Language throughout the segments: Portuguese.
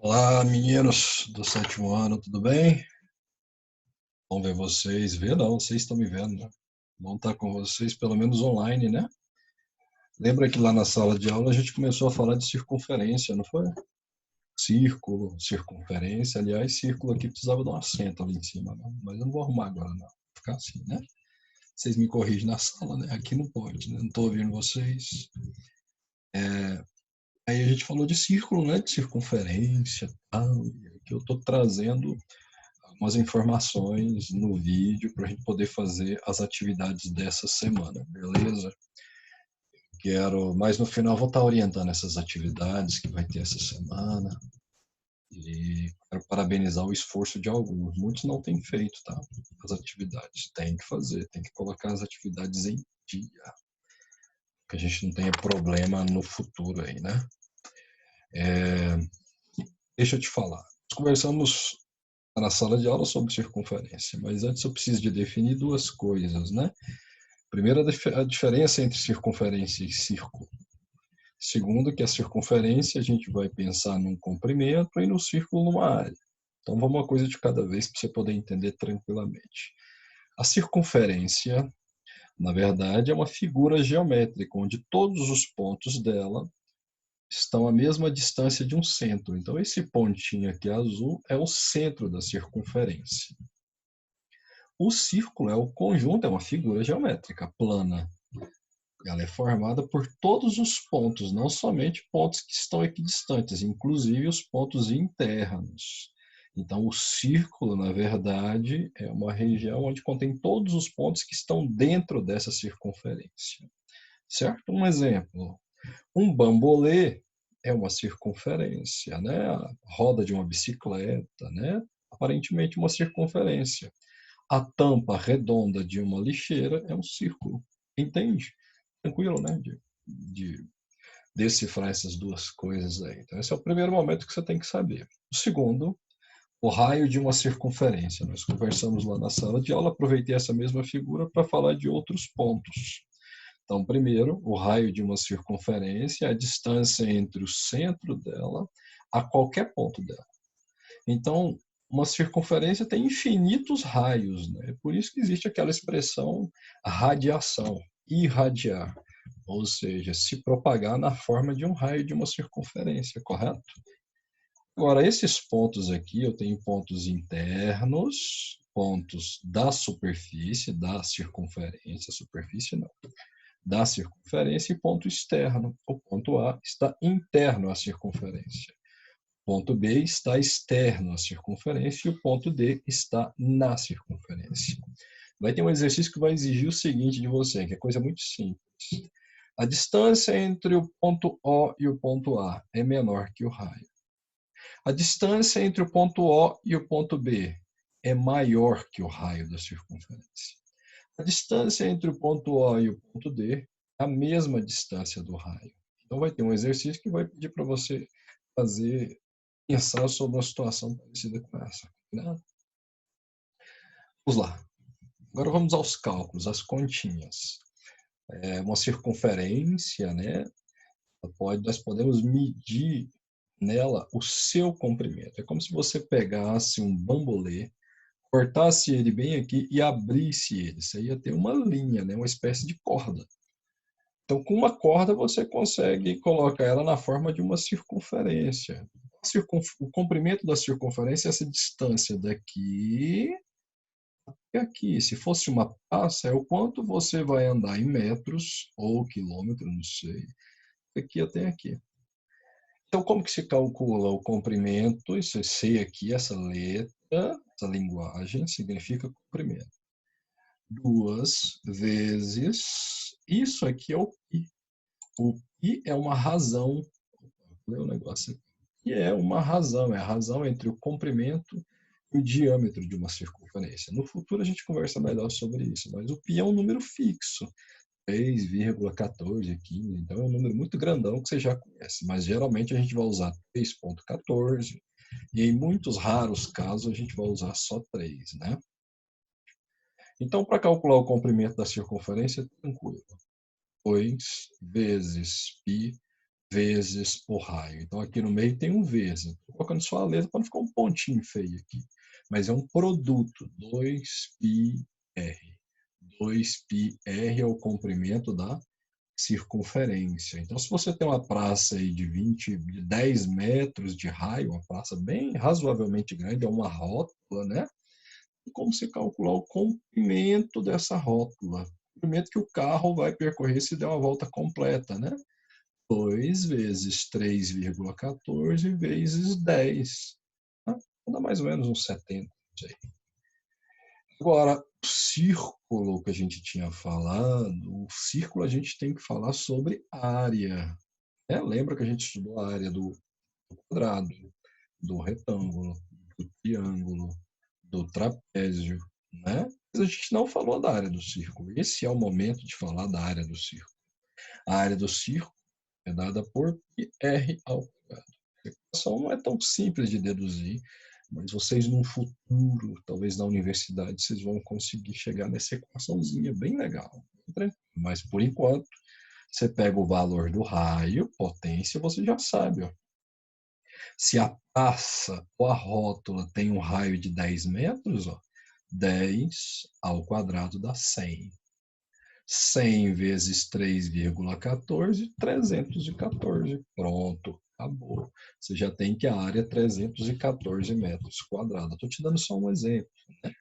Olá, meninos do sétimo ano, tudo bem? Bom ver vocês. Ver não, vocês estão me vendo, né? Bom estar com vocês, pelo menos online, né? Lembra que lá na sala de aula a gente começou a falar de circunferência, não foi? Círculo, circunferência. Aliás, círculo aqui precisava de um acento ali em cima, né? Mas eu não vou arrumar agora, não. Vou ficar assim, né? Vocês me corrigem na sala, né? Aqui não pode, né? Não estou ouvindo vocês. Aí a gente falou de círculo, né? De circunferência, tal. E aqui eu estou trazendo algumas informações no vídeo para a gente poder fazer as atividades dessa semana, beleza? Mas no final vou estar orientando essas atividades que vai ter essa semana e quero parabenizar o esforço de alguns. Muitos não têm feito, tá? As atividades. Tem que fazer, tem que colocar as atividades em dia, que a gente não tenha problema no futuro aí, né? Deixa eu te falar. Nós conversamos na sala de aula sobre circunferência, mas antes eu preciso de definir duas coisas, né? Primeiro, a diferença entre circunferência e círculo. Segundo, que a circunferência a gente vai pensar num comprimento e no círculo numa área. Então, vamos uma coisa de cada vez para você poder entender tranquilamente. A circunferência, na verdade, é uma figura geométrica, onde todos os pontos dela estão à mesma distância de um centro. Então, esse pontinho aqui azul é o centro da circunferência. O círculo é o conjunto, é uma figura geométrica plana. Ela é formada por todos os pontos, não somente pontos que estão equidistantes, inclusive os pontos internos. Então, o círculo, na verdade, é uma região onde contém todos os pontos que estão dentro dessa circunferência. Certo? Um exemplo. Um bambolê é uma circunferência, né? A roda de uma bicicleta, né? Aparentemente uma circunferência. A tampa redonda de uma lixeira é um círculo. Entende? Tranquilo, né? De decifrar essas duas coisas aí. Então, esse é o primeiro momento que você tem que saber. O segundo, o raio de uma circunferência. Nós conversamos lá na sala de aula, aproveitei essa mesma figura para falar de outros pontos. Então, primeiro, o raio de uma circunferência é a distância entre o centro dela a qualquer ponto dela. Então, uma circunferência tem infinitos raios, né? Por isso que existe aquela expressão radiação, irradiar, ou seja, se propagar na forma de um raio de uma circunferência, correto? Agora, esses pontos aqui, eu tenho pontos internos, pontos da superfície, da circunferência, superfície não, da circunferência e ponto externo. O ponto A está interno à circunferência. O ponto B está externo à circunferência e o ponto D está na circunferência. Vai ter um exercício que vai exigir o seguinte de você, que é coisa muito simples. A distância entre o ponto O e o ponto A é menor que o raio. A distância entre o ponto O e o ponto B é maior que o raio da circunferência. A distância entre o ponto O e o ponto D é a mesma distância do raio. Então vai ter um exercício que vai pedir para você pensar sobre uma situação parecida com essa. Né? Vamos lá. Agora vamos aos cálculos, às continhas. Uma circunferência, né? Nós podemos medir nela o seu comprimento. É como se você pegasse um bambolê, cortasse ele bem aqui e abrisse ele. Você ia ter uma linha, né? Uma espécie de corda. Então, com uma corda, você consegue colocar ela na forma de uma circunferência. O comprimento da circunferência é essa distância daqui e aqui. Se fosse uma praça, é o quanto você vai andar em metros ou quilômetros, não sei, aqui até aqui. Então, como que se calcula o comprimento? Isso sei aqui, essa letra, essa linguagem, significa comprimento. 2 vezes, isso aqui é o π. O π é uma razão, vou ler o negócio aqui, que é uma razão, é a razão entre o comprimento e o diâmetro de uma circunferência. No futuro a gente conversa melhor sobre isso, mas o π é um número fixo, 3,1415, então é um número muito grandão que você já conhece, mas geralmente a gente vai usar 3,14 e em muitos raros casos a gente vai usar só 3, né? Então, para calcular o comprimento da circunferência, é tranquilo. 2 vezes π vezes o raio. Então, aqui no meio tem um vezes. Estou colocando só a letra para não ficar um pontinho feio aqui. Mas é um produto, 2πr. 2πr é o comprimento da circunferência. Então, se você tem uma praça aí de 10 metros de raio, uma praça bem razoavelmente grande, é uma rótula, né? E como você calcular o comprimento dessa rótula? O comprimento que o carro vai percorrer se der uma volta completa, né? 2 vezes 3,14 vezes 10. Tá? Dá mais ou menos uns 70. Não sei. Agora, o círculo que a gente tinha falado, o círculo a gente tem que falar sobre área. Né? Lembra que a gente estudou a área do quadrado, do retângulo, do triângulo, do trapézio, né? Mas a gente não falou da área do círculo. Esse é o momento de falar da área do círculo. A área do círculo é dada por r ao quadrado. A equação não é tão simples de deduzir, mas vocês no futuro, talvez na universidade, vocês vão conseguir chegar nessa equaçãozinha bem legal. Mas por enquanto, você pega o valor do raio, potência, você já sabe. Ó. Se a praça ou a rótula tem um raio de 10 metros, ó, 10 ao quadrado dá 100. 100 vezes 3,14, 314. Pronto, acabou. Você já tem que a área é 314 metros quadrados. Estou te dando só um exemplo, né?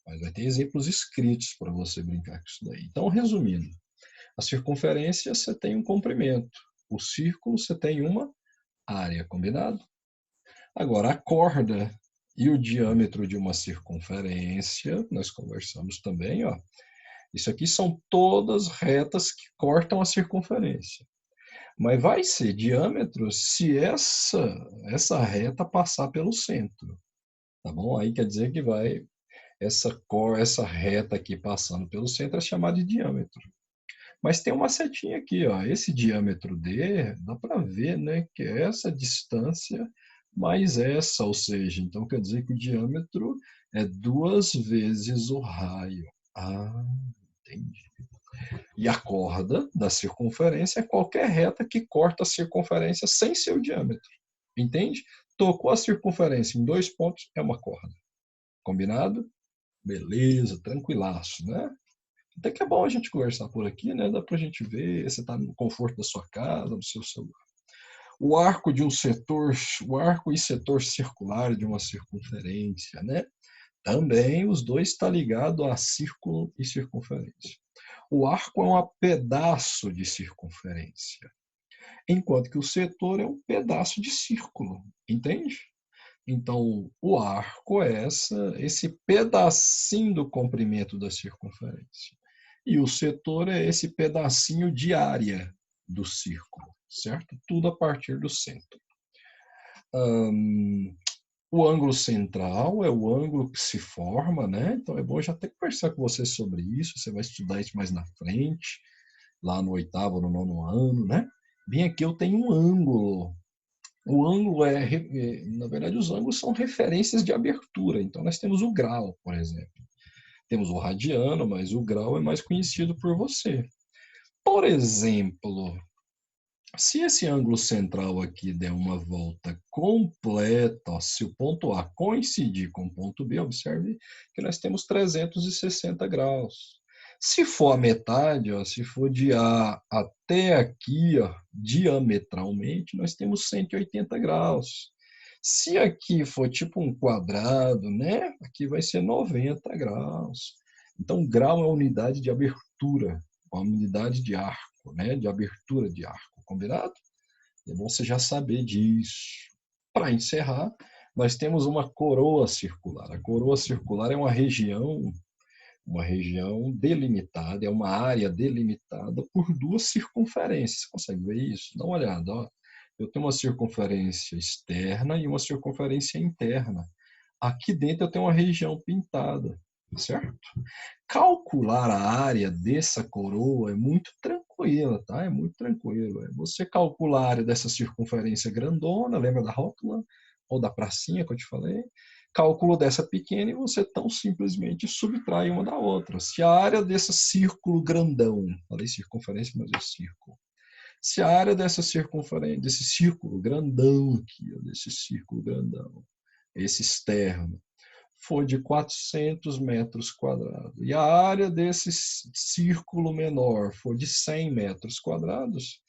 Mas vai ter exemplos escritos para você brincar com isso daí. Então, resumindo, a circunferência você tem um comprimento. O círculo você tem uma área, combinado? Agora, a corda e o diâmetro de uma circunferência, nós conversamos também, ó. Isso aqui são todas retas que cortam a circunferência. Mas vai ser diâmetro se essa reta passar pelo centro. Tá bom? Aí quer dizer que vai essa reta aqui passando pelo centro é chamada de diâmetro. Mas tem uma setinha aqui, ó. Esse diâmetro D, dá para ver, né, que é essa distância mais essa, ou seja, então quer dizer que o diâmetro é 2 vezes o raio. Ah, entendi. E a corda da circunferência é qualquer reta que corta a circunferência sem seu diâmetro. Entende? Tocou a circunferência em 2 pontos, é uma corda. Combinado? Beleza, tranquilaço, né? Até que é bom a gente conversar por aqui, né? Dá pra gente ver, você tá no conforto da sua casa, no seu celular. O arco de um setor, o arco e setor circular de uma circunferência, né? Também os dois estão ligados a círculo e circunferência. O arco é um pedaço de circunferência, enquanto que o setor é um pedaço de círculo, entende? Então, o arco é esse pedacinho do comprimento da circunferência. E o setor é esse pedacinho de área do círculo, certo? Tudo a partir do centro. O ângulo central é o ângulo que se forma, né? Então é bom já até conversar com você sobre isso. Você vai estudar isso mais na frente, lá no 8º, no 9º ano, né? Bem aqui eu tenho um ângulo. O ângulo na verdade, os ângulos são referências de abertura. Então nós temos o grau, por exemplo. Temos o radiano, mas o grau é mais conhecido por você. Por exemplo, se esse ângulo central aqui der uma volta completa, ó, se o ponto A coincidir com o ponto B, observe que nós temos 360 graus. Se for a metade, ó, se for de A até aqui, ó, diametralmente, nós temos 180 graus. Se aqui for tipo um quadrado, né? Aqui vai ser 90 graus. Então, grau é a unidade de abertura, uma unidade de arco, né? De abertura de arco, combinado? É bom você já saber disso. Para encerrar, nós temos uma coroa circular. A coroa circular é uma região delimitada, é uma área delimitada por duas circunferências. Você consegue ver isso? Dá uma olhada. Ó. Eu tenho uma circunferência externa e uma circunferência interna. Aqui dentro eu tenho uma região pintada, certo? Calcular a área dessa coroa é muito tranquila, tá? É muito tranquilo. Você calcula a área dessa circunferência grandona, lembra da rótula? Ou da pracinha que eu te falei? Cálculo dessa pequena e você tão simplesmente subtrai uma da outra. Se a área desse círculo grandão, falei circunferência, mas é círculo. Se a área dessa circunferência, desse círculo grandão aqui, ó, desse círculo grandão, esse externo, for de 400 metros quadrados, e a área desse círculo menor for de 100 metros quadrados,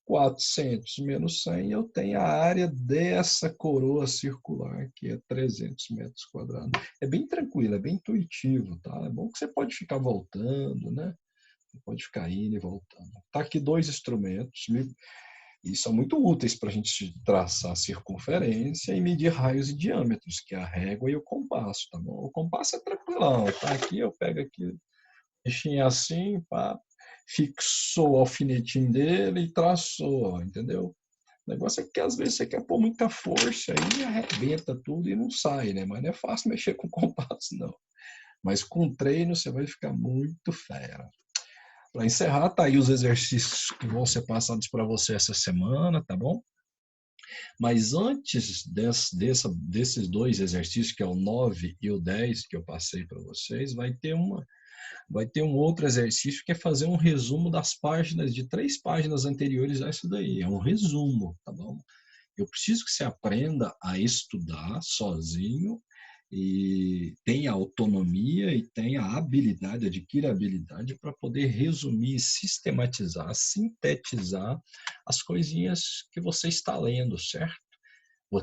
400 menos 100, eu tenho a área dessa coroa circular, que é 300 metros quadrados. É bem tranquilo, é bem intuitivo, tá? É bom que você pode ficar voltando, né? Você pode ficar indo e voltando. Tá aqui dois instrumentos, e são muito úteis para a gente traçar circunferência e medir raios e diâmetros, que é a régua e o compasso, tá bom? O compasso é tranquilão, tá? Aqui eu pego aqui, bichinho assim, pá, fixou o alfinetinho dele e traçou, entendeu? O negócio é que às vezes você quer pôr muita força aí, arrebenta tudo e não sai, né? Mas não é fácil mexer com compasso, não. Mas com treino você vai ficar muito fera. Para encerrar, tá aí os exercícios que vão ser passados para você essa semana, tá bom? Mas antes desses dois exercícios, que é o 9 e o 10 que eu passei para vocês, vai ter um outro exercício que é fazer um resumo das páginas, de 3 páginas anteriores a essa daí. É um resumo, tá bom? Eu preciso que você aprenda a estudar sozinho e tenha autonomia e tenha habilidade, adquira habilidade para poder resumir, sistematizar, sintetizar as coisinhas que você está lendo, certo?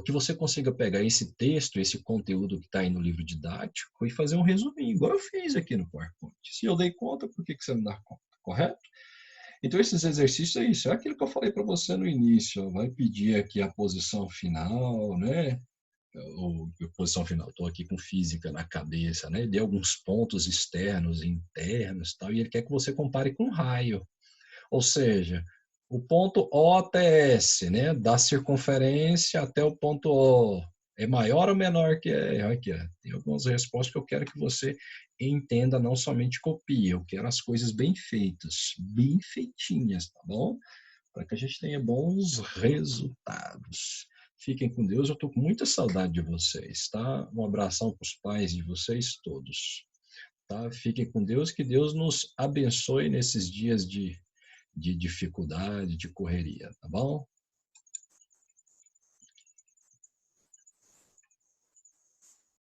Que você consiga pegar esse texto, esse conteúdo que está aí no livro didático e fazer um resuminho, igual eu fiz aqui no PowerPoint. Se eu dei conta, por que você não dá conta? Correto? Então, esses exercícios é isso. É aquilo que eu falei para você no início. Vai pedir aqui a posição final, né? Ou posição final, estou aqui com física na cabeça, né? De alguns pontos externos e internos, tal, e ele quer que você compare com raio. Ou seja, o ponto O até S, né, da circunferência até o ponto O, é maior ou menor que é? Aqui, tem algumas respostas que eu quero que você entenda, não somente copie, eu quero as coisas bem feitas, bem feitinhas, tá bom? Para que a gente tenha bons resultados. Fiquem com Deus, eu estou com muita saudade de vocês, tá? Um abração para os pais de vocês todos, tá? Fiquem com Deus, que Deus nos abençoe nesses dias de dificuldade, de correria, tá bom?